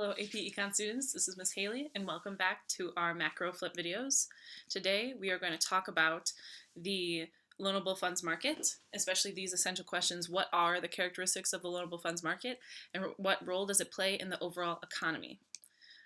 Hello AP Econ students, this is Ms. Haley and welcome back to our macro flip videos. Today we are going to talk about the loanable funds market, especially these essential questions: what are the characteristics of the loanable funds market and what role does it play in the overall economy?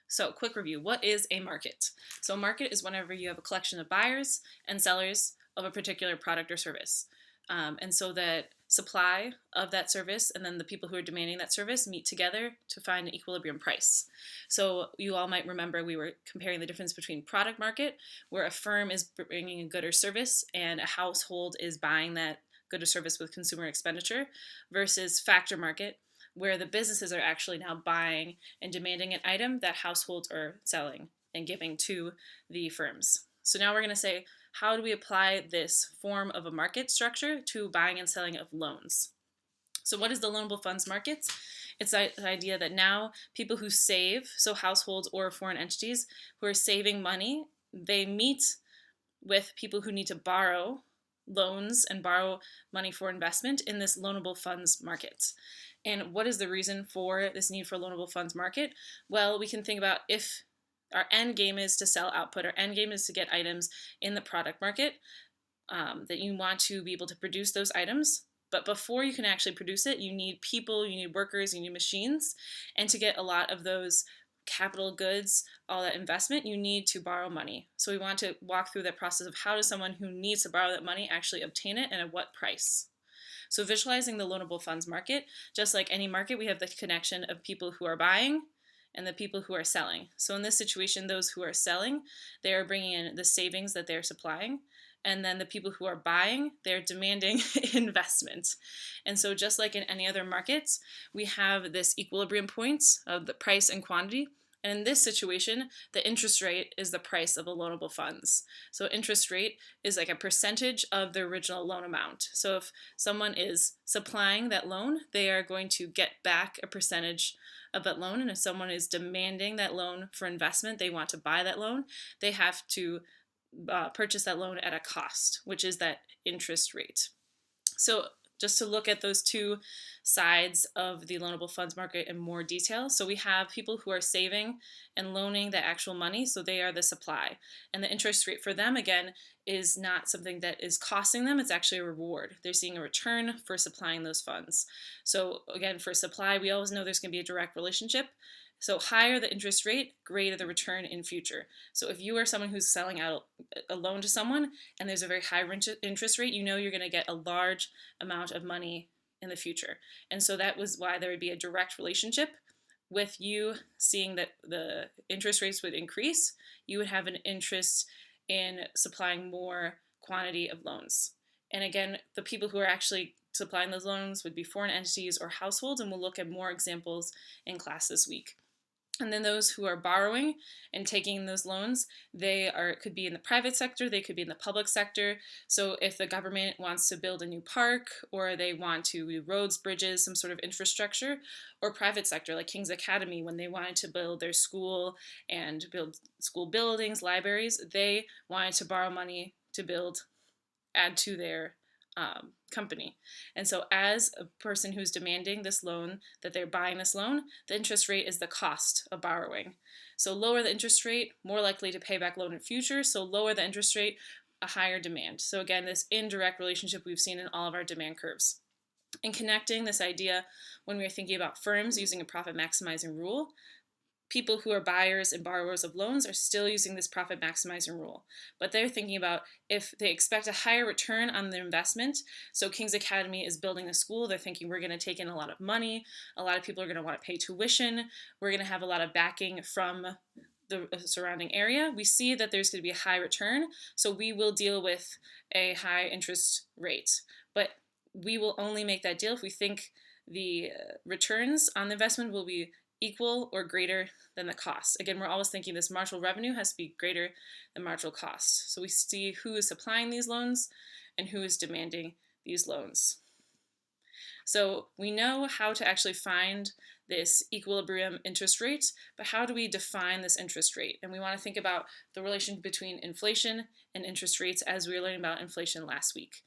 So quick review, what is a market? So a market is whenever you have a collection of buyers and sellers of a particular product or service. And so that supply of that service and then the people who are demanding that service meet together to find an equilibrium price. So you all might remember we were comparing the difference between product market, where a firm is bringing a good or service and a household is buying that good or service with consumer expenditure, versus factor market, where the businesses are actually now buying and demanding an item that households are selling and giving to the firms. So now we're going to say, how do we apply this form of a market structure to buying and selling of loans? So what is the loanable funds market? It's the idea that now people who save, so households or foreign entities who are saving money, they meet with people who need to borrow loans and borrow money for investment in this loanable funds market. And what is the reason for this need for a loanable funds market? Well, we can think about if our end game is to sell output, our end game is to get items in the product market, that you want to be able to produce those items. But before you can actually produce it, you need people, you need workers, you need machines. And to get a lot of those capital goods, all that investment, you need to borrow money. So we want to walk through that process of how does someone who needs to borrow that money actually obtain it and at what price. So visualizing the loanable funds market, just like any market, we have the connection of people who are buying and the people who are selling. So in this situation, those who are selling, they are bringing in the savings that they're supplying. And then the people who are buying, they're demanding investment. And so just like in any other markets, we have this equilibrium points of the price and quantity. And in this situation, the interest rate is the price of the loanable funds. So interest rate is like a percentage of the original loan amount. So if someone is supplying that loan, they are going to get back a percentage of that loan. And if someone is demanding that loan for investment, they want to buy that loan, they have to purchase that loan at a cost, which is that interest rate. So just to look at those two sides of the loanable funds market in more detail. So we have people who are saving and loaning the actual money, so they are the supply. And the interest rate for them, again, is not something that is costing them, it's actually a reward. They're seeing a return for supplying those funds. So again, for supply, we always know there's going to be a direct relationship. So higher the interest rate, greater the return in future. So if you are someone who's selling out a loan to someone and there's a very high interest rate, you know you're going to get a large amount of money in the future. And so that was why there would be a direct relationship with you seeing that the interest rates would increase. You would have an interest in supplying more quantity of loans. And again, the people who are actually supplying those loans would be foreign entities or households, and we'll look at more examples in class this week. And then those who are borrowing and taking those loans, could be in the private sector, they could be in the public sector. So if the government wants to build a new park, or they want to do roads, bridges, some sort of infrastructure, or private sector like King's Academy, when they wanted to build their school and build school buildings, libraries, they wanted to borrow money to add to their company. And so as a person who's demanding this loan, that they're buying this loan, the interest rate is the cost of borrowing. So lower the interest rate, more likely to pay back loan in future. So lower the interest rate, a higher demand. So again, this indirect relationship we've seen in all of our demand curves. And connecting this idea when we're thinking about firms using a profit maximizing rule, people who are buyers and borrowers of loans are still using this profit maximizing rule. But they're thinking about if they expect a higher return on their investment. So King's Academy is building a school. They're thinking we're going to take in a lot of money. A lot of people are going to want to pay tuition. We're going to have a lot of backing from the surrounding area. We see that there's going to be a high return. So we will deal with a high interest rate. But we will only make that deal if we think the returns on the investment will be equal or greater than the cost. Again, we're always thinking this marginal revenue has to be greater than marginal cost. So we see who is supplying these loans and who is demanding these loans. So we know how to actually find this equilibrium interest rate, but how do we define this interest rate? And we want to think about the relation between inflation and interest rates as we were learning about inflation last week.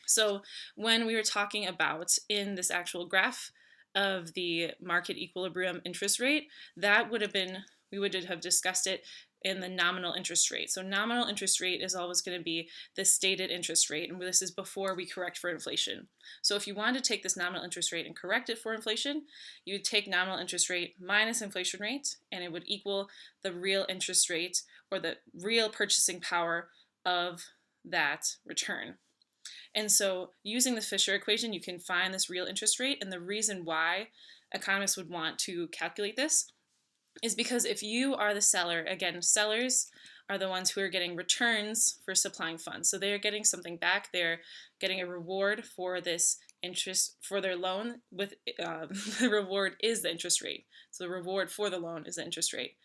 So when we were talking about in this actual graph, of the market equilibrium interest rate, that would have been, we would have discussed it in the nominal interest rate. So nominal interest rate is always going to be the stated interest rate, and this is before we correct for inflation. So if you wanted to take this nominal interest rate and correct it for inflation, you would take nominal interest rate minus inflation rate, and it would equal the real interest rate or the real purchasing power of that return. And so using the Fisher equation, you can find this real interest rate, and the reason why economists would want to calculate this is because if you are the seller, again, sellers are the ones who are getting returns for supplying funds. So they're getting something back. They're getting a reward for this interest for their loan. With the reward is the interest rate. So the reward for the loan is the interest rate.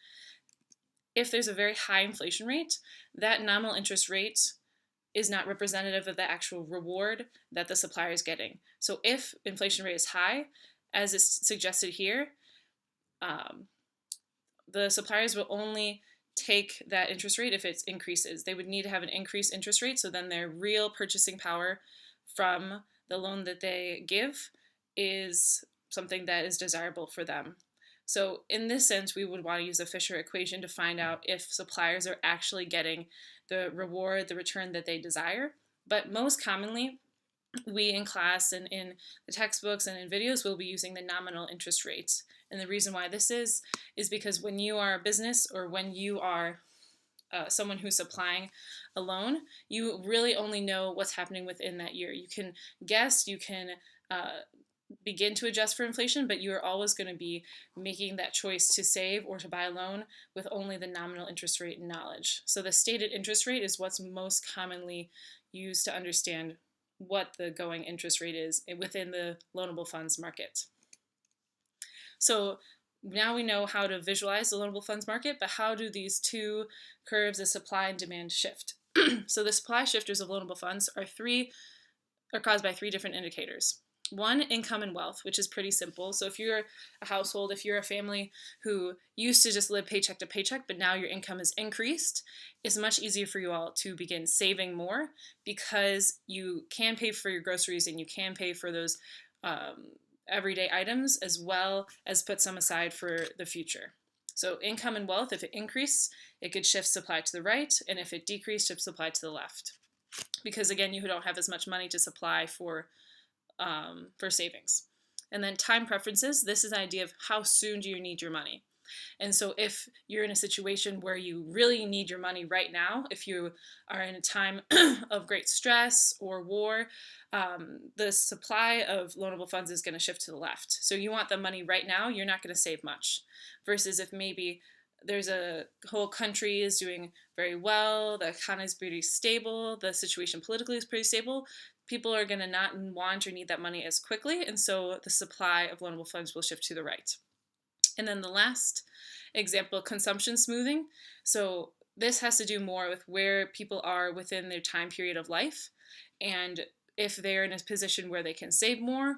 If there's a very high inflation rate, that nominal interest rate is not representative of the actual reward that the supplier is getting. So if inflation rate is high, as is suggested here, the suppliers will only take that interest rate if it increases. They would need to have an increased interest rate, so then their real purchasing power from the loan that they give is something that is desirable for them. So in this sense, we would want to use the Fisher equation to find out if suppliers are actually getting the reward, the return that they desire. But most commonly, we in class and in the textbooks and in videos will be using the nominal interest rates. And the reason why this is because when you are a business or when you are someone who's supplying a loan, you really only know what's happening within that year. You can guess, you can begin to adjust for inflation, but you are always going to be making that choice to save or to buy a loan with only the nominal interest rate knowledge. So the stated interest rate is what's most commonly used to understand what the going interest rate is within the loanable funds market. So now we know how to visualize the loanable funds market, but how do these two curves of supply and demand shift? So the supply shifters of loanable funds are caused by three different indicators. One, income and wealth, which is pretty simple. So if you're a household, if you're a family who used to just live paycheck to paycheck, but now your income has increased, it's much easier for you all to begin saving more because you can pay for your groceries and you can pay for those everyday items as well as put some aside for the future. So income and wealth, if it increased, it could shift supply to the right, and if it decreased, shift supply to the left. Because again, you don't have as much money to supply for savings. And then time preferences, this is the idea of how soon do you need your money. And so if you're in a situation where you really need your money right now, if you are in a time of great stress or war, the supply of loanable funds is going to shift to the left. So you want the money right now, you're not going to save much. Versus if maybe there's a whole country is doing very well, the economy is pretty stable, the situation politically is pretty stable, people are going to not want or need that money as quickly, and so the supply of loanable funds will shift to the right. And then the last example, consumption smoothing. So this has to do more with where people are within their time period of life and if they're in a position where they can save more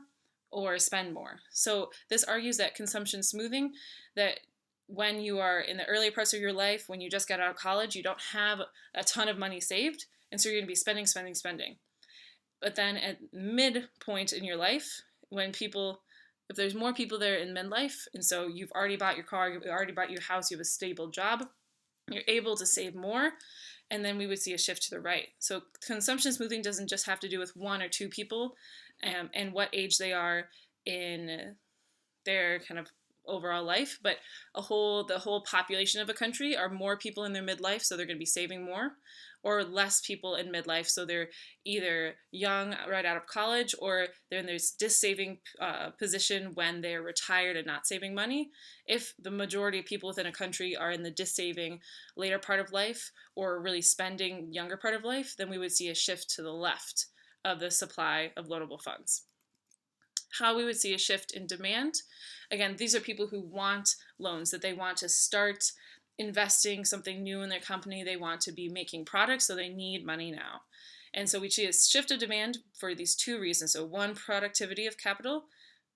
or spend more. So this argues that consumption smoothing, that when you are in the early parts of your life, when you just got out of college, you don't have a ton of money saved, and so you're going to be spending. But then at midpoint in your life, if there's more people there in midlife, and so you've already bought your car, you've already bought your house, you have a stable job, you're able to save more, and then we would see a shift to the right. So consumption smoothing doesn't just have to do with one or two people and what age they are in their kind of overall life, but the whole population of a country are more people in their midlife, so they're going to be saving more, or less people in midlife, so they're either young right out of college, or they're in this dis-saving position when they're retired and not saving money. If the majority of people within a country are in the dis-saving later part of life or really spending younger part of life, then we would see a shift to the left of the supply of loanable funds. How we would see a shift in demand. Again, these are people who want loans, that they want to start investing something new in their company. They want to be making products, so they need money now. And so we see a shift of demand for these two reasons. So one, productivity of capital,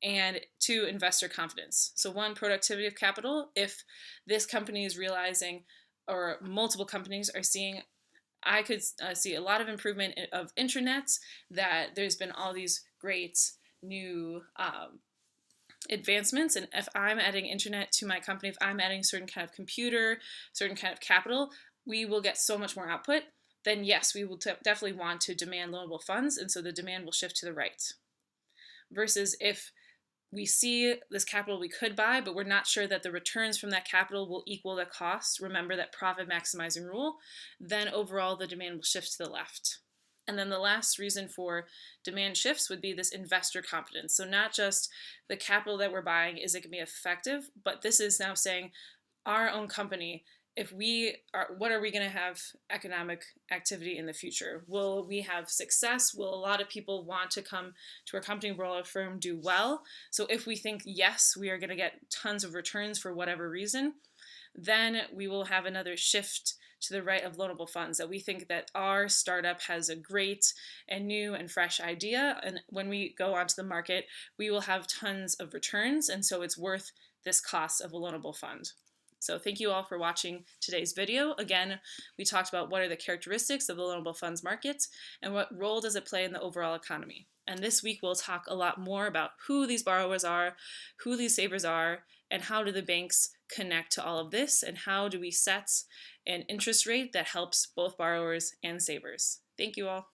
and two, investor confidence. So one, productivity of capital. If this company is realizing, or multiple companies are seeing, I could see a lot of improvement of intranets, that there's been all these great new advancements, and if I'm adding internet to my company, if I'm adding certain kind of computer, certain kind of capital, we will get so much more output, then yes, we will definitely want to demand loanable funds, and so the demand will shift to the right. Versus if we see this capital we could buy, but we're not sure that the returns from that capital will equal the cost, remember that profit maximizing rule, then overall the demand will shift to the left. And then the last reason for demand shifts would be this investor confidence. So not just the capital that we're buying, is it going to be effective, but this is now saying our own company, if we are, what are we going to have economic activity in the future? Will we have success? Will a lot of people want to come to our company? Will our firm do well? So if we think, yes, we are going to get tons of returns for whatever reason, then we will have another shift to the right of loanable funds, that we think that our startup has a great and new and fresh idea, and when we go onto the market, we will have tons of returns, and so it's worth this cost of a loanable fund. So thank you all for watching today's video. Again, we talked about what are the characteristics of the loanable funds market and what role does it play in the overall economy. And this week we'll talk a lot more about who these borrowers are, who these savers are, and how do the banks connect to all of this, and how do we set an interest rate that helps both borrowers and savers. Thank you all.